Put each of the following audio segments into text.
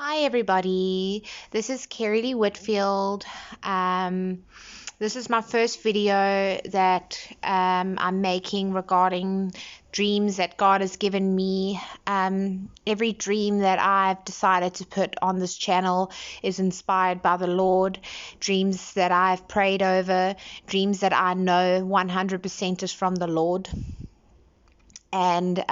Hi, everybody. This is Kerry-Lee Whitfield. This is my first video that I'm making regarding dreams that God has given me. Every dream that I've decided to put on this channel is inspired by the Lord. Dreams that I've prayed over, dreams that I know 100% is from the Lord. And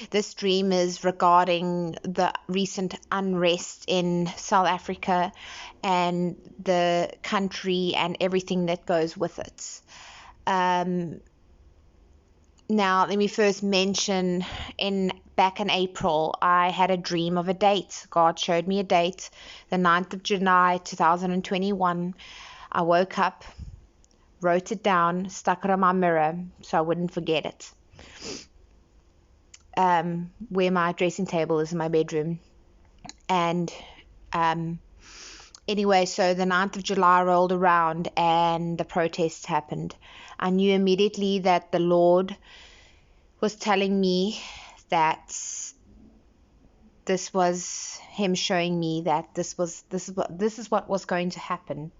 this dream is regarding the recent unrest in South Africa and the country and everything that goes with it. Now, let me first mention back in April, I had a dream of a date. God showed me a date, the 9th of July, 2021. I woke up, wrote it down, stuck it on my mirror so I wouldn't forget it. Where my dressing table is in my bedroom. And anyway, so the 9th of July rolled around and the protests happened. I knew immediately that the Lord was telling me that this was him showing me that this is what was going to happen.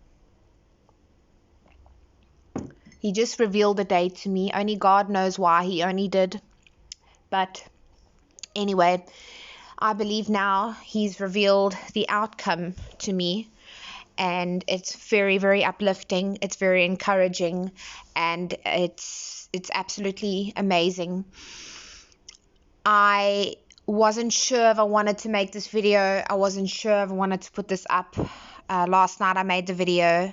He just revealed the date to me. Only God knows why he only did. But anyway, I believe now he's revealed the outcome to me, and it's very, very uplifting. It's very encouraging, and it's absolutely amazing. I wasn't sure if I wanted to make this video. I wasn't sure if I wanted to put this up. Last night I made the video.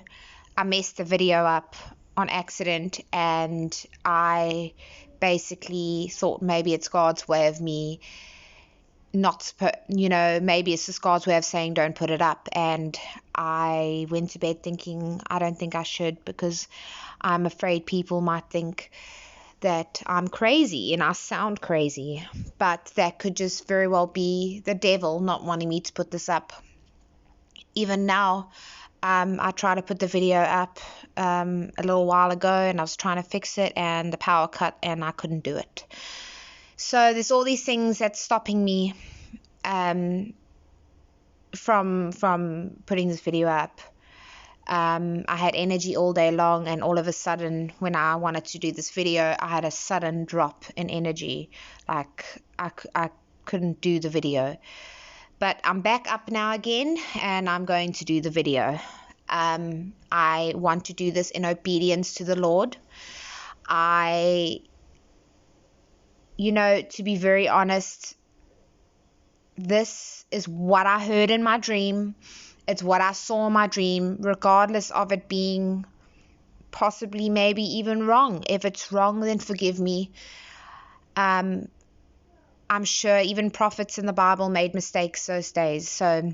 I messed the video up on accident, and I basically thought maybe it's God's way of me not to put, maybe it's just God's way of saying don't put it up. And I went to bed thinking I don't think I should, because I'm afraid people might think that I'm crazy and I sound crazy. But that could just very well be the devil not wanting me to put this up. Even now, I tried to put the video up a little while ago, and I was trying to fix it, and the power cut, and I couldn't do it. So there's all these things that's stopping me from putting this video up. I had energy all day long, and all of a sudden, when I wanted to do this video, I had a sudden drop in energy. Like I couldn't do the video. But I'm back up now again, and I'm going to do the video. I want to do this in obedience to the Lord. To be very honest, this is what I heard in my dream. It's what I saw in my dream, regardless of it being possibly maybe even wrong. If it's wrong, then forgive me. I'm sure even prophets in the Bible made mistakes those days. So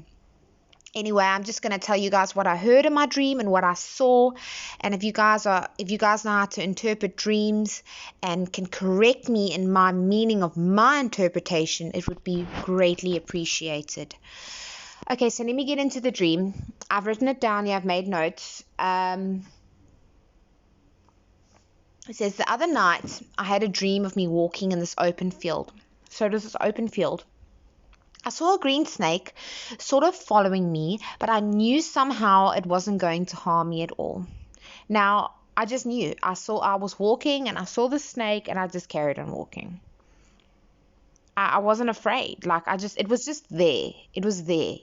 anyway, I'm just going to tell you guys what I heard in my dream and what I saw. And if you guys know how to interpret dreams and can correct me in my meaning of my interpretation, it would be greatly appreciated. Okay, so let me get into the dream. I've written it down here. I've made notes. It says, the other night I had a dream of me walking in this open field. So it was this open field. I saw a green snake sort of following me, but I knew somehow it wasn't going to harm me at all. Now, I just knew. I was walking and I saw the snake, and I just carried on walking. I wasn't afraid. It was just there. It was there,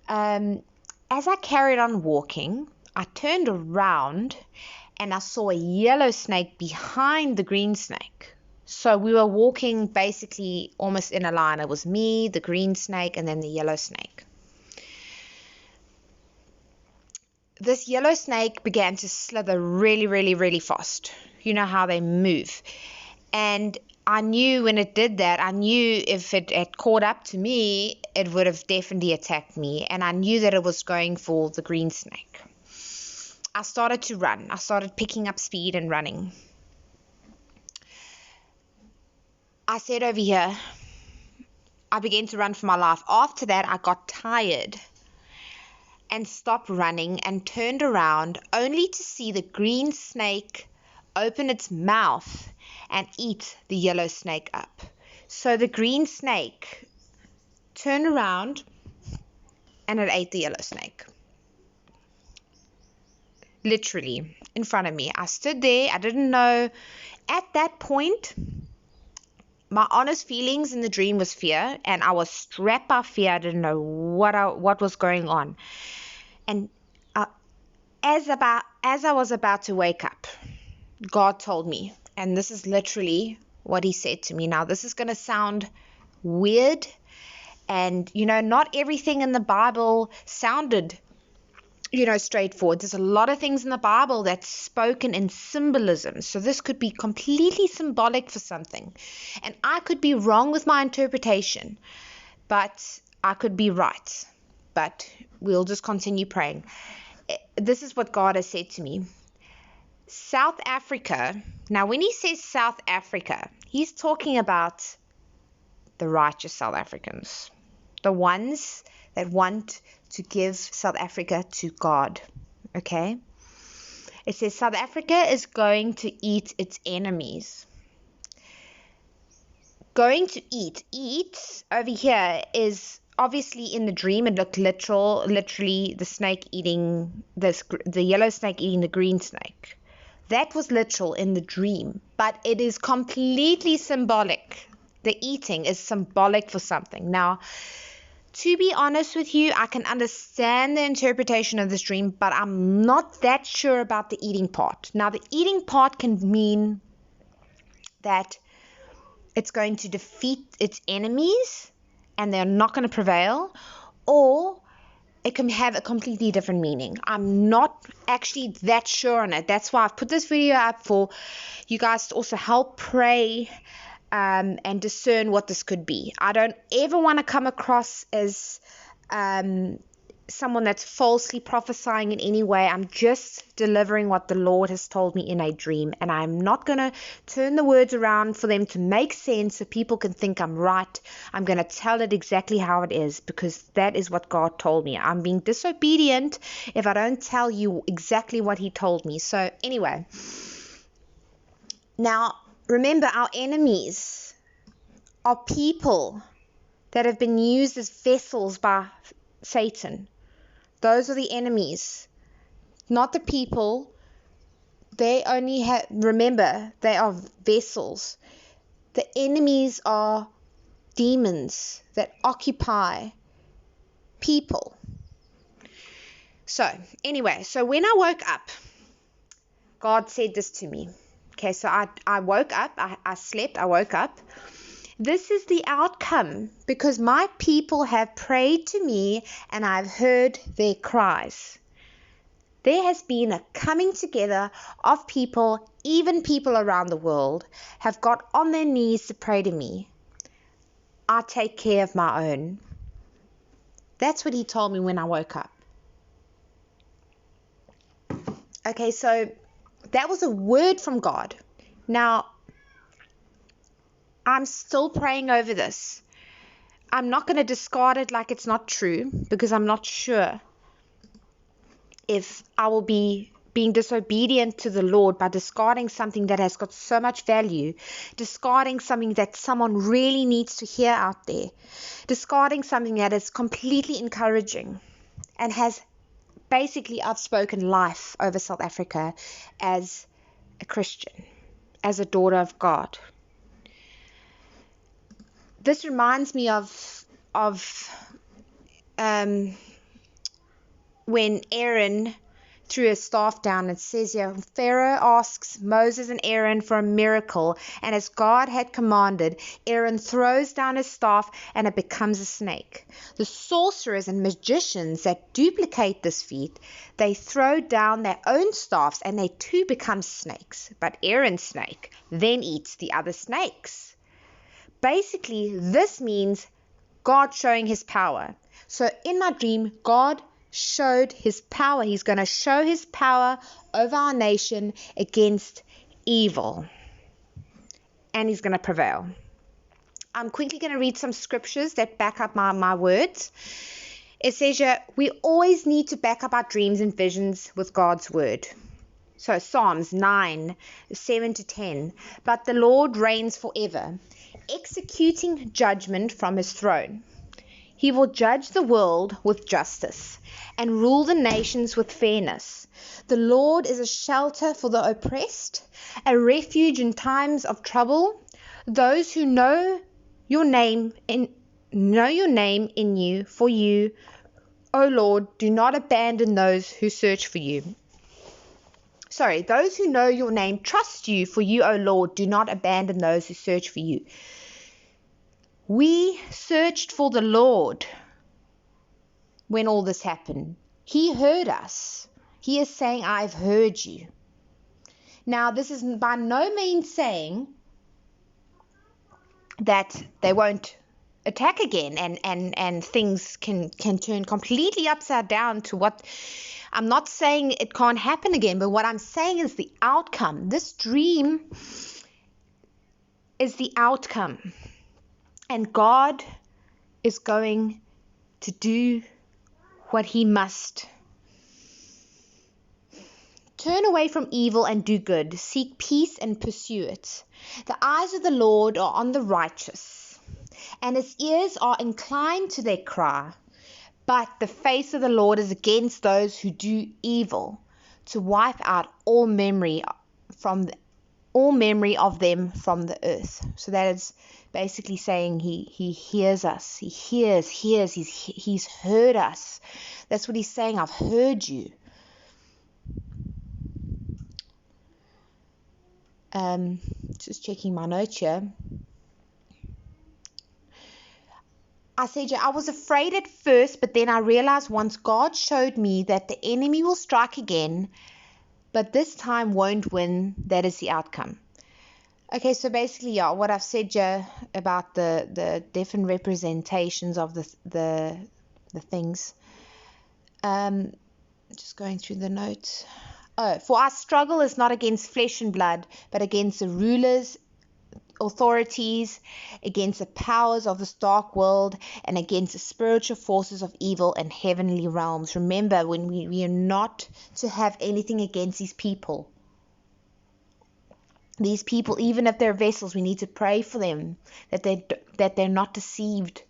As I carried on walking, I turned around and I saw a yellow snake behind the green snake. So we were walking basically almost in a line. It was me, the green snake, and then the yellow snake. This yellow snake began to slither really, really, really fast. You know how they move. And I knew when it did that, I knew if it had caught up to me, it would have definitely attacked me. And I knew that it was going for the green snake. I started to run. I started picking up speed and running. I said over here, I began to run for my life. After that, I got tired and stopped running and turned around, only to see the green snake open its mouth and eat the yellow snake up. So the green snake turned around, and it ate the yellow snake. Literally in front of me. I stood there. I didn't know. At that point, my honest feelings in the dream was fear, and I was strapped by fear. I didn't know what was going on. And as I was about to wake up, God told me, and this is literally what he said to me. Now, this is going to sound weird, and not everything in the Bible sounded straightforward. There's a lot of things in the Bible that's spoken in symbolism. So this could be completely symbolic for something. And I could be wrong with my interpretation, but I could be right. But we'll just continue praying. This is what God has said to me. South Africa. Now, when he says South Africa, he's talking about the righteous South Africans, the ones that want to give South Africa to God. Okay? It says South Africa is going to eat its enemies. Going to eat. Eat over here is obviously in the dream. It looked literally the snake eating the yellow snake eating the green snake. That was literal in the dream, but it is completely symbolic. The eating is symbolic for something. Now, to be honest with you, I can understand the interpretation of this dream, but I'm not that sure about the eating part. Now, the eating part can mean that it's going to defeat its enemies and they're not going to prevail, or it can have a completely different meaning. I'm not actually that sure on it. That's why I've put this video up for you guys to also help pray and discern what this could be. I don't ever want to come across as someone that's falsely prophesying in any way. I'm just delivering what the Lord has told me in a dream, and I'm not going to turn the words around for them to make sense so people can think I'm right. I'm going to tell it exactly how it is, because that is what God told me. I'm being disobedient if I don't tell you exactly what he told me. So anyway, now remember, our enemies are people that have been used as vessels by Satan. Those are the enemies, not the people. They only remember, they are vessels. The enemies are demons that occupy people. So anyway, when I woke up, God said this to me. Okay, so I woke up, I slept, I woke up. This is the outcome, because my people have prayed to me and I've heard their cries. There has been a coming together of people, even people around the world, have got on their knees to pray to me. I take care of my own. That's what he told me when I woke up. Okay, so that was a word from God. Now, I'm still praying over this. I'm not going to discard it like it's not true, because I'm not sure if I will be being disobedient to the Lord by discarding something that has got so much value, discarding something that someone really needs to hear out there, discarding something that is completely encouraging and has basically, I've spoken life over South Africa as a Christian, as a daughter of God. This reminds me of when Aaron threw his staff down. It says here, Pharaoh asks Moses and Aaron for a miracle, and as God had commanded, Aaron throws down his staff and it becomes a snake. The sorcerers and magicians that duplicate this feat, they throw down their own staffs and they too become snakes. But Aaron's snake then eats the other snakes. Basically, this means God showing his power. So in my dream, God showed his power. He's going to show his power over our nation against evil. And he's going to prevail. I'm quickly going to read some scriptures that back up my words. It says here, we always need to back up our dreams and visions with God's word. So Psalms 9, 7-10. But the Lord reigns forever, executing judgment from his throne. He will judge the world with justice and rule the nations with fairness. The Lord is a shelter for the oppressed, a refuge in times of trouble. Those who know your name in you, for you, O Lord, do not abandon those who search for you. Those who know your name trust you, for you, O Lord, do not abandon those who search for you. We searched for the Lord when all this happened. He heard us. He is saying, I've heard you. Now, this is by no means saying that they won't attack again and things can turn completely upside down to what. I'm not saying it can't happen again, but what I'm saying is the outcome. This dream is the outcome. And God is going to do what he must. Turn away from evil and do good. Seek peace and pursue it. The eyes of the Lord are on the righteous, and his ears are inclined to their cry. But the face of the Lord is against those who do evil, to wipe out all memory of them from the earth. So that is basically saying he hears us. He hears. He's heard us. That's what he's saying. I've heard you. Just checking my notes here. I said, I was afraid at first, but then I realized once God showed me that the enemy will strike again, but this time won't win. That is the outcome. Okay, so basically, what I've said here about the different representations of the things. Just going through the notes. For our struggle is not against flesh and blood, but against the rulers, authorities, against the powers of this dark world, and against the spiritual forces of evil in heavenly realms. Remember, when we are not to have anything against these people. These people, even if they're vessels, we need to pray for them, that they're not deceived.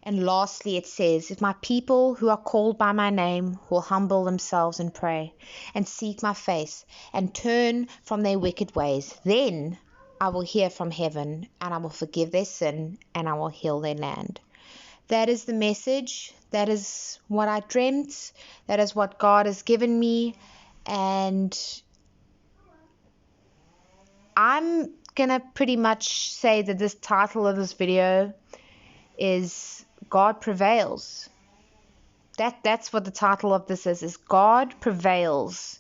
And lastly, it says, if my people who are called by my name will humble themselves and pray and seek my face and turn from their wicked ways, then I will hear from heaven and I will forgive their sin and I will heal their land. That is the message. That is what I dreamt. That is what God has given me. And I'm going to pretty much say that this title of this video is God Prevails. That's what the title of this is God Prevails.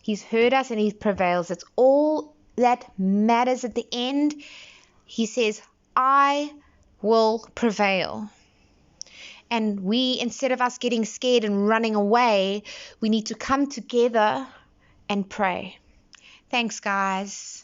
He's heard us and he prevails. That's all that matters at the end. He says, I will prevail. And we, instead of us getting scared and running away, we need to come together and pray. Thanks, guys.